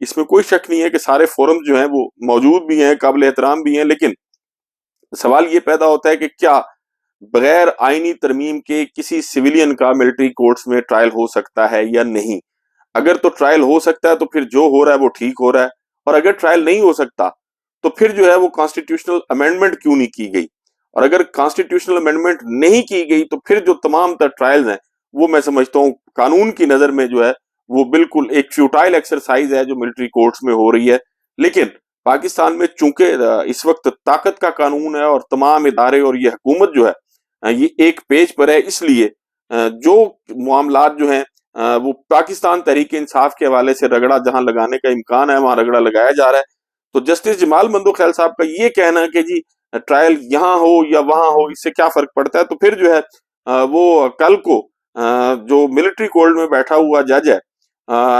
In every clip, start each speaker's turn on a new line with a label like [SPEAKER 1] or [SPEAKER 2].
[SPEAKER 1] اس میں کوئی شک نہیں ہے کہ سارے فورم جو ہیں وہ موجود بھی ہیں, قابل احترام بھی ہیں, لیکن سوال یہ پیدا ہوتا ہے کہ کیا بغیر آئینی ترمیم کے کسی سویلین کا ملٹری کورٹس میں ٹرائل ہو سکتا ہے یا نہیں. اگر تو ٹرائل ہو سکتا ہے تو پھر جو ہو رہا ہے وہ ٹھیک ہو رہا ہے, اور اگر ٹرائل نہیں ہو سکتا تو پھر جو ہے وہ کانسٹیٹیوشنل امینڈمنٹ کیوں نہیں کی گئی, اور اگر کانسٹیٹیوشنل امینڈمنٹ نہیں کی گئی تو پھر جو تمام تر ٹرائلز ہیں وہ میں سمجھتا ہوں قانون کی نظر میں جو ہے وہ بالکل ایک فیوٹائل ایکسرسائز ہے جو ملٹری کورٹس میں ہو رہی ہے. لیکن پاکستان میں چونکہ اس وقت طاقت کا قانون ہے اور تمام ادارے اور یہ حکومت جو ہے یہ ایک پیج پر ہے, اس لیے جو معاملات جو ہیں وہ پاکستان تحریک انصاف کے حوالے سے رگڑا جہاں لگانے کا امکان ہے وہاں رگڑا لگایا جا رہا ہے. تو جسٹس جمال مندوخیل صاحب کا یہ کہنا ہے کہ جی ٹرائل یہاں ہو یا وہاں ہو اس سے کیا فرق پڑتا ہے, تو پھر جو ہے وہ کل کو جو ملٹری کورٹ میں بیٹھا ہوا جج ہے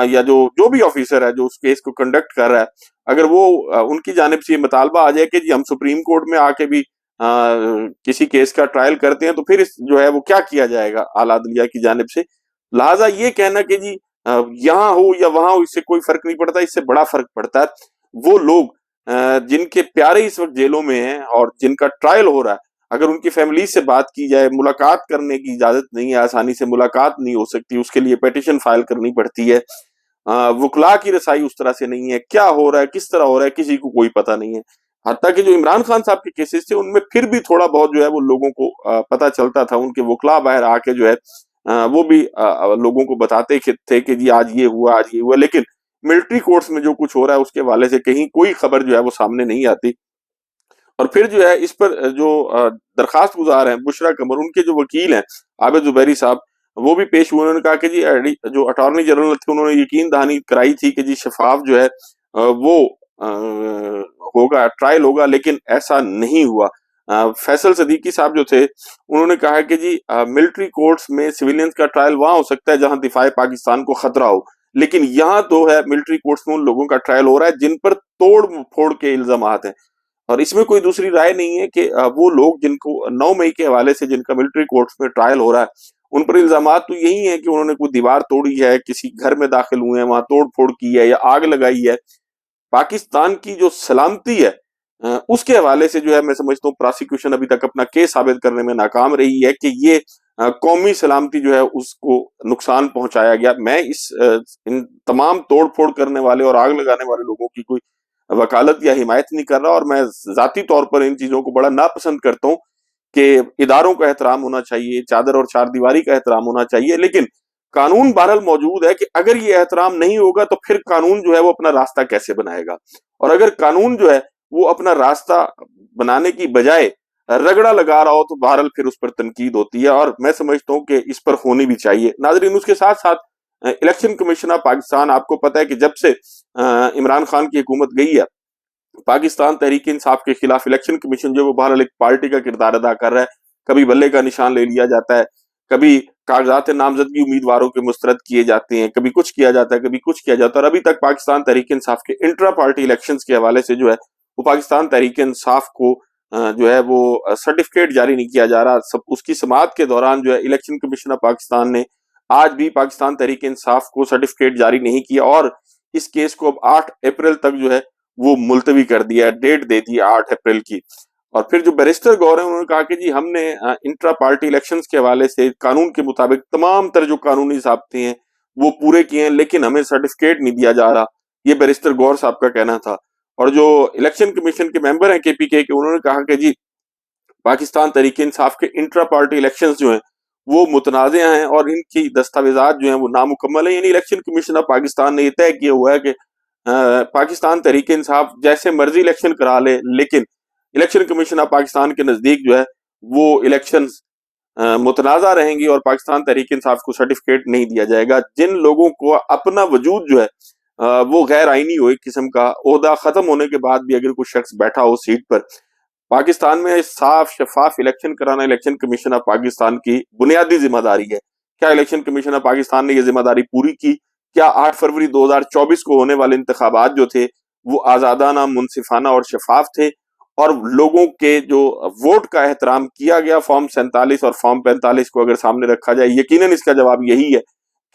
[SPEAKER 1] یا جو بھی آفیسر ہے جو اس کیس کو کنڈکٹ کر رہا ہے, اگر وہ ان کی جانب سے یہ مطالبہ آ جائے کہ جی ہم سپریم کورٹ میں آ کے بھی کسی کیس کا ٹرائل کرتے ہیں تو پھر جو ہے وہ کیا کیا جائے گا اعلیٰ عدلیہ کی جانب سے. لہٰذا یہ کہنا کہ جی یہاں ہو یا وہاں ہو اس سے کوئی فرق نہیں پڑتا, اس سے بڑا فرق پڑتا ہے وہ لوگ جن کے پیارے اس وقت جیلوں میں ہیں اور جن کا ٹرائل ہو رہا ہے, اگر ان کی فیملی سے بات کی جائے, ملاقات کرنے کی اجازت نہیں ہے, آسانی سے ملاقات نہیں ہو سکتی, اس کے لیے پیٹیشن فائل کرنی پڑتی ہے, وکلاء کی رسائی اس طرح سے نہیں ہے, کیا ہو رہا ہے کس طرح ہو رہا ہے کسی کو کوئی پتہ نہیں ہے. حتیٰ کہ جو عمران خان صاحب کے کیسز تھے ان میں پھر بھی تھوڑا بہت جو ہے وہ لوگوں کو پتہ چلتا تھا, ان کے وکلاء باہر آ کے جو ہے وہ بھی لوگوں کو بتاتے تھے کہ جی آج یہ ہوا آج یہ ہوا, لیکن ملٹری کورٹس میں جو کچھ ہو رہا ہے اس کے حوالے سے کہیں کوئی خبر جو ہے وہ سامنے نہیں آتی. اور پھر جو ہے اس پر جو درخواست گزار ہیں بشرا قمر, ان کے جو وکیل ہیں عابد زبیری صاحب, وہ بھی پیش ہوئے, انہوں نے کہا کہ جی جو اٹارنی جنرل تھے انہوں نے یقین دہانی کرائی تھی کہ جی شفاف جو ہے وہ ہوگا, ٹرائل ہوگا, لیکن ایسا نہیں ہوا. فیصل صدیقی صاحب جو تھے انہوں نے کہا کہ جی ملٹری کورٹس میں سویلینز کا ٹرائل وہاں ہو سکتا ہے جہاں دفاع پاکستان کو خطرہ ہو, لیکن یہاں تو ہے ملٹری کورٹس میں ان لوگوں کا ٹرائل ہو رہا ہے جن پر توڑ پھوڑ کے الزامات ہیں. اور اس میں کوئی دوسری رائے نہیں ہے کہ وہ لوگ جن کو 9 مئی کے حوالے سے جن کا ملٹری کورٹس میں ٹرائل ہو رہا ہے ان پر الزامات تو یہی ہیں کہ انہوں نے کوئی دیوار توڑی ہے, کسی گھر میں داخل ہوئے ہیں وہاں توڑ پھوڑ کی ہے یا آگ لگائی ہے. پاکستان کی جو سلامتی ہے اس کے حوالے سے جو ہے میں سمجھتا ہوں پراسیکیوشن ابھی تک اپنا کیس ثابت کرنے میں ناکام رہی ہے کہ یہ قومی سلامتی جو ہے اس کو نقصان پہنچایا گیا. میں ان تمام توڑ پھوڑ کرنے والے اور آگ لگانے والے لوگوں کی کوئی وکالت یا حمایت نہیں کر رہا, اور میں ذاتی طور پر ان چیزوں کو بڑا ناپسند کرتا ہوں کہ اداروں کا احترام ہونا چاہیے, چادر اور چار دیواری کا احترام ہونا چاہیے, لیکن قانون بہرحال موجود ہے کہ اگر یہ احترام نہیں ہوگا تو پھر قانون جو ہے وہ اپنا راستہ کیسے بنائے گا, اور اگر قانون جو ہے وہ اپنا راستہ بنانے کی بجائے رگڑا لگا رہا ہو تو بہرحال پھر اس پر تنقید ہوتی ہے, اور میں سمجھتا ہوں کہ اس پر ہونی بھی چاہیے. ناظرین, اس کے ساتھ ساتھ الیکشن کمیشن آف پاکستان, آپ کو پتہ ہے کہ جب سے عمران خان کی حکومت گئی ہے پاکستان تحریک انصاف کے خلاف الیکشن کمیشن جو وہ بہرحال ایک پارٹی کا کردار ادا کر رہا ہے. کبھی بلے کا نشان لے لیا جاتا ہے, کبھی کاغذات نامزدگی امیدواروں کے مسترد کیے جاتے ہیں, کبھی کچھ کیا جاتا ہے کبھی کچھ کیا جاتا ہے, اور ابھی تک پاکستان تحریک انصاف کے انٹرا پارٹی الیکشنز کے حوالے سے جو ہے وہ پاکستان تحریک انصاف کو جو ہے وہ سرٹیفکیٹ جاری نہیں کیا جا رہا. اس کی سماعت کے دوران جو ہے الیکشن کمیشن آف پاکستان نے آج بھی پاکستان تحریک انصاف کو سرٹیفکیٹ جاری نہیں کیا, اور اس کیس کو اب 8 اپریل تک جو ہے وہ ملتوی کر دیا, ڈیٹ دے دی 8 اپریل کی. اور پھر جو بیرسٹر گور ہیں انہوں نے کہا کہ جی ہم نے انٹرا پارٹی الیکشنز کے حوالے سے قانون کے مطابق تمام تر جو قانونی ضابطے ہیں وہ پورے کیے ہیں, لیکن ہمیں سرٹیفکیٹ نہیں دیا جا رہا. یہ بیرسٹر گور صاحب کا کہنا تھا. اور جو الیکشن کمیشن کے ممبر ہیں KPK کے, انہوں نے کہا کہ جی پاکستان تحریک انصاف کے انٹرا پارٹی الیکشنز جو ہیں وہ متنازع ہیں اور ان کی دستاویزات جو ہیں وہ نامکمل ہیں. یعنی الیکشن کمیشن آف پاکستان نے یہ طے کیا ہوا ہے کہ پاکستان تحریک انصاف جیسے مرضی الیکشن کرا لے, لیکن الیکشن کمیشن آف پاکستان کے نزدیک جو ہے وہ الیکشن متنازع رہیں گی اور پاکستان تحریک انصاف کو سرٹیفکیٹ نہیں دیا جائے گا. جن لوگوں کو اپنا وجود جو ہے وہ غیر آئینی ہو, ایک قسم کا عہدہ ختم ہونے کے بعد بھی اگر کوئی شخص بیٹھا ہو سیٹ پر, پاکستان میں صاف شفاف الیکشن کرانا الیکشن کمیشن آف پاکستان کی بنیادی ذمہ داری ہے. کیا الیکشن کمیشن آف پاکستان نے یہ ذمہ داری پوری کی؟ کیا 8 فروری 2024 کو ہونے والے انتخابات جو تھے وہ آزادانہ, منصفانہ اور شفاف تھے اور لوگوں کے جو ووٹ کا احترام کیا گیا؟ فارم 47 اور فارم 45 کو اگر سامنے رکھا جائے, یقیناً اس کا جواب یہی ہے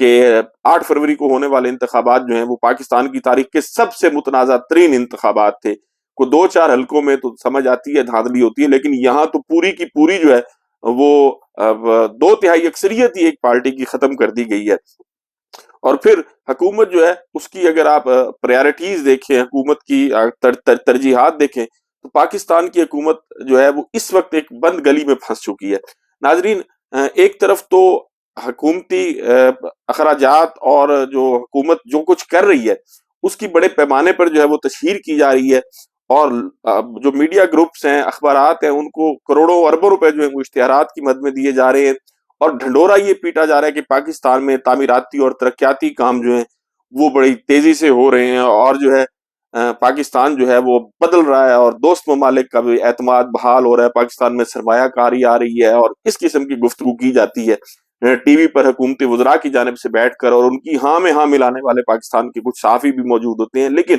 [SPEAKER 1] کہ 8 فروری کو ہونے والے انتخابات جو ہیں وہ پاکستان کی تاریخ کے سب سے متنازع ترین انتخابات تھے. کو 2-4 حلقوں میں تو سمجھ آتی ہے، دھاندلی ہوتی ہے، لیکن یہاں تو پوری کی پوری جو ہے وہ 2/3 اکثریت ہی ایک پارٹی کی ختم کر دی گئی ہے. اور پھر حکومت جو ہے اس کی اگر آپ پریارٹیز دیکھیں، حکومت کی ترجیحات دیکھیں، تو پاکستان کی حکومت جو ہے وہ اس وقت ایک بند گلی میں پھنس چکی ہے. ناظرین، ایک طرف تو حکومتی اخراجات اور جو حکومت جو کچھ کر رہی ہے اس کی بڑے پیمانے پر جو ہے وہ تشہیر کی جا رہی ہے، اور جو میڈیا گروپس ہیں، اخبارات ہیں، ان کو کروڑوں اربوں روپے جو ہے وہ اشتہارات کی مد میں دیے جا رہے ہیں، اور ڈھنڈورا یہ پیٹا جا رہا ہے کہ پاکستان میں تعمیراتی اور ترقیاتی کام جو ہیں وہ بڑی تیزی سے ہو رہے ہیں، اور جو ہے پاکستان جو ہے وہ بدل رہا ہے، اور دوست ممالک کا بھی اعتماد بحال ہو رہا ہے، پاکستان میں سرمایہ کاری آ رہی ہے، اور اس قسم کی گفتگو کی جاتی ہے. ٹی وی پر حکومتی وزراء کی جانب سے بیٹھ کر، اور ان کی ہاں میں ہاں ملانے والے پاکستان کے کچھ صحافی بھی موجود ہوتے ہیں، لیکن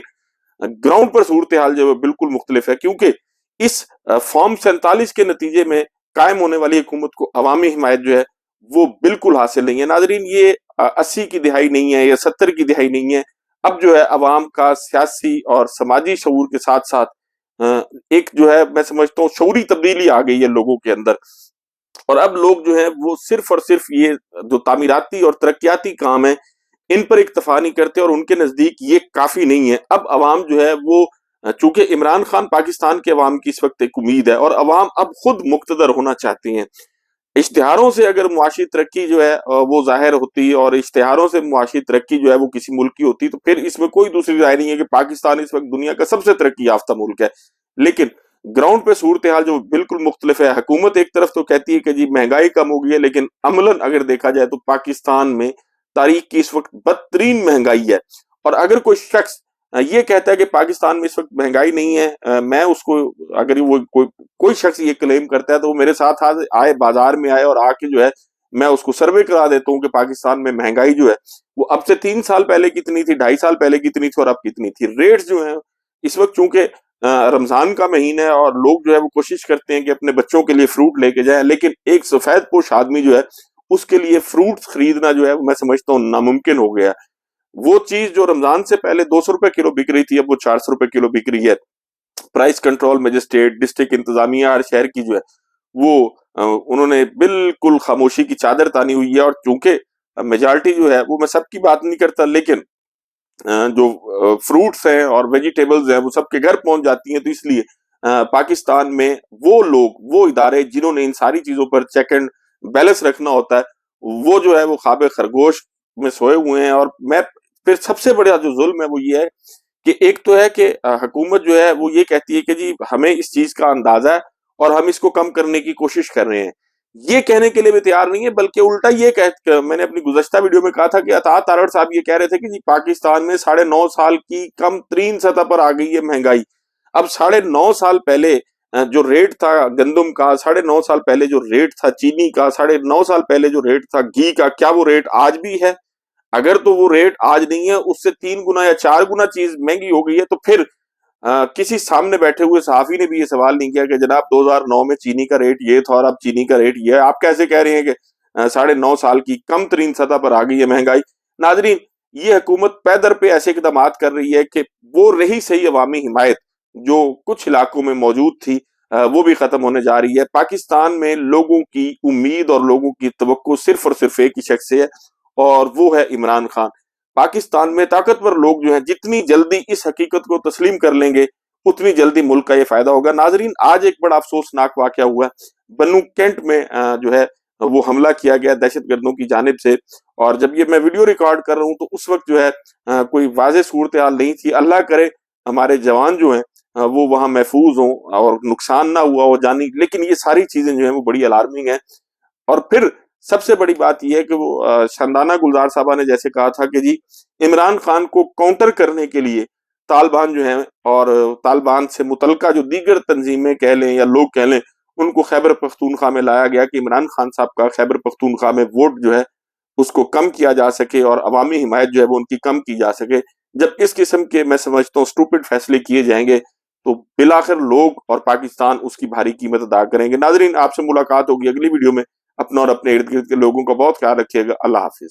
[SPEAKER 1] گراؤنڈ پر صورتحال جو ہے بالکل مختلف ہے، کیونکہ اس فارم 47 کے نتیجے میں قائم ہونے والی حکومت کو عوامی حمایت جو ہے وہ بالکل حاصل نہیں ہے. ناظرین، یہ 80 کی دہائی نہیں ہے یا 70 کی دہائی نہیں ہے. اب جو ہے عوام کا سیاسی اور سماجی شعور کے ساتھ ساتھ ایک جو ہے میں سمجھتا ہوں شعوری تبدیلی آ گئی ہے لوگوں کے اندر، اور اب لوگ جو ہے وہ صرف اور صرف یہ جو تعمیراتی اور ترقیاتی کام ہیں ان پر اکتفا نہیں کرتے، اور ان کے نزدیک یہ کافی نہیں ہے. اب عوام جو ہے وہ، چونکہ عمران خان پاکستان کے عوام کی اس وقت ایک امید ہے، اور عوام اب خود مقتدر ہونا چاہتے ہیں. اشتہاروں سے اگر معاشی ترقی جو ہے وہ ظاہر ہوتی، اور اشتہاروں سے معاشی ترقی جو ہے وہ کسی ملک کی ہوتی، تو پھر اس میں کوئی دوسری رائے نہیں ہے کہ پاکستان اس وقت دنیا کا سب سے ترقی یافتہ ملک ہے. لیکن گراؤنڈ پہ صورتحال جو بالکل مختلف ہے. حکومت ایک طرف تو کہتی ہے کہ جی مہنگائی کم ہو گئی ہے، لیکن عملاً اگر دیکھا جائے تو پاکستان میں تاریخ کی اس وقت بدترین مہنگائی ہے. اور اگر کوئی شخص یہ کہتا ہے کہ پاکستان میں اس وقت مہنگائی نہیں ہے، میں اس کو، اگر وہ کوئی شخص یہ کلیم کرتا ہے تو وہ میرے ساتھ آئے، بازار میں آئے، اور آ کے جو ہے میں اس کو سروے کرا دیتا ہوں کہ پاکستان میں مہنگائی جو ہے وہ اب سے 3 سال پہلے کتنی تھی، 2.5 سال پہلے کتنی تھی، اور اب کتنی تھی. ریٹس جو ہیں اس وقت، چونکہ رمضان کا مہینہ ہے اور لوگ جو ہے وہ کوشش کرتے ہیں کہ اپنے بچوں کے لیے فروٹ لے کے جائیں، لیکن ایک سفید پوش آدمی جو ہے اس کے لیے فروٹ خریدنا جو ہے میں سمجھتا ہوں ناممکن ہو گیا. وہ چیز جو رمضان سے پہلے 200 روپے کلو بک رہی تھی، اب وہ 400 روپے کلو بک رہی ہے. پرائس کنٹرول مجسٹریٹ، ڈسٹرکٹ انتظامیہ ہر شہر کی جو ہے وہ انہوں نے بالکل خاموشی کی چادر تانی ہوئی ہے. اور چونکہ میجارٹی جو ہے وہ، میں سب کی بات نہیں کرتا، لیکن جو فروٹس ہیں اور ویجیٹیبلز ہیں وہ سب کے گھر پہنچ جاتی ہیں، تو اس لیے پاکستان میں وہ لوگ، وہ ادارے جنہوں نے ان ساری چیزوں پر چیک اینڈ بیلنس رکھنا ہوتا ہے، وہ جو ہے وہ خواب خرگوش میں سوئے ہوئے ہیں. اور میں پھر سب سے بڑا جو ظلم ہے وہ یہ ہے کہ ایک تو ہے کہ حکومت جو ہے وہ یہ کہتی ہے کہ جی ہمیں اس چیز کا اندازہ ہے اور ہم اس کو کم کرنے کی کوشش کر رہے ہیں. یہ کہنے کے لیے بھی تیار نہیں ہے، بلکہ الٹا یہ میں نے اپنی گزشتہ ویڈیو میں کہا تھا کہ عطا تارڑ صاحب یہ کہہ رہے تھے کہ جی پاکستان میں 9.5 سال کی کم ترین سطح پر آ گئی ہے مہنگائی. اب 9.5 سال پہلے جو ریٹ تھا گندم کا، 9.5 سال پہلے جو ریٹ تھا چینی کا، 9.5 سال پہلے جو ریٹ تھا گھی کا، کیا وہ ریٹ آج بھی ہے؟ اگر تو وہ ریٹ آج نہیں ہے، اس سے 3 گنا یا 4 گنا چیز مہنگی ہو گئی ہے، تو پھر کسی سامنے بیٹھے ہوئے صحافی نے بھی یہ سوال نہیں کیا کہ جناب 2009 میں چینی کا ریٹ یہ تھا اور اب چینی کا ریٹ یہ ہے، آپ کیسے کہہ رہے ہیں کہ 9.5 سال کی کم ترین سطح پر آ گئی ہے مہنگائی؟ ناظرین، یہ حکومت پے در پہ ایسے اقدامات کر رہی ہے کہ وہ رہی صحیح عوامی حمایت جو کچھ علاقوں میں موجود تھی وہ بھی ختم ہونے جا رہی ہے. پاکستان میں لوگوں کی امید اور لوگوں کی توقع صرف اور صرف ایک ہی شخص سے ہے، اور وہ ہے عمران خان. پاکستان میں طاقتور لوگ جو ہیں جتنی جلدی اس حقیقت کو تسلیم کر لیں گے اتنی جلدی ملک کا یہ فائدہ ہوگا. ناظرین، آج ایک بڑا افسوسناک واقعہ ہوا ہے. بنو کینٹ میں جو ہے وہ حملہ کیا گیا دہشت گردوں کی جانب سے، اور جب یہ میں ویڈیو ریکارڈ کر رہا ہوں تو اس وقت جو ہے کوئی واضح صورتحال نہیں تھی. اللہ کرے ہمارے جوان جو ہیں وہ وہاں محفوظ ہوں اور نقصان نہ ہوا ہو جانی، لیکن یہ ساری چیزیں جو ہیں وہ بڑی الارمنگ ہیں. اور پھر سب سے بڑی بات یہ ہے کہ وہ شاندانہ گلزار صاحبہ نے جیسے کہا تھا کہ جی عمران خان کو کاؤنٹر کرنے کے لیے طالبان جو ہیں اور طالبان سے متعلقہ جو دیگر تنظیمیں کہہ لیں یا لوگ کہہ لیں، ان کو خیبر پختونخوا میں لایا گیا کہ عمران خان صاحب کا خیبر پختونخوا میں ووٹ جو ہے اس کو کم کیا جا سکے اور عوامی حمایت جو ہے وہ ان کی کم کی جا سکے. جب اس قسم کے میں سمجھتا ہوں سٹوپڈ فیصلے کیے جائیں گے تو بالآخر لوگ اور پاکستان اس کی بھاری قیمت ادا کریں گے. ناظرین، آپ سے ملاقات ہوگی اگلی ویڈیو میں. اپنا اور اپنے ارد گرد کے لوگوں کا بہت خیال رکھیے گا. اللہ حافظ.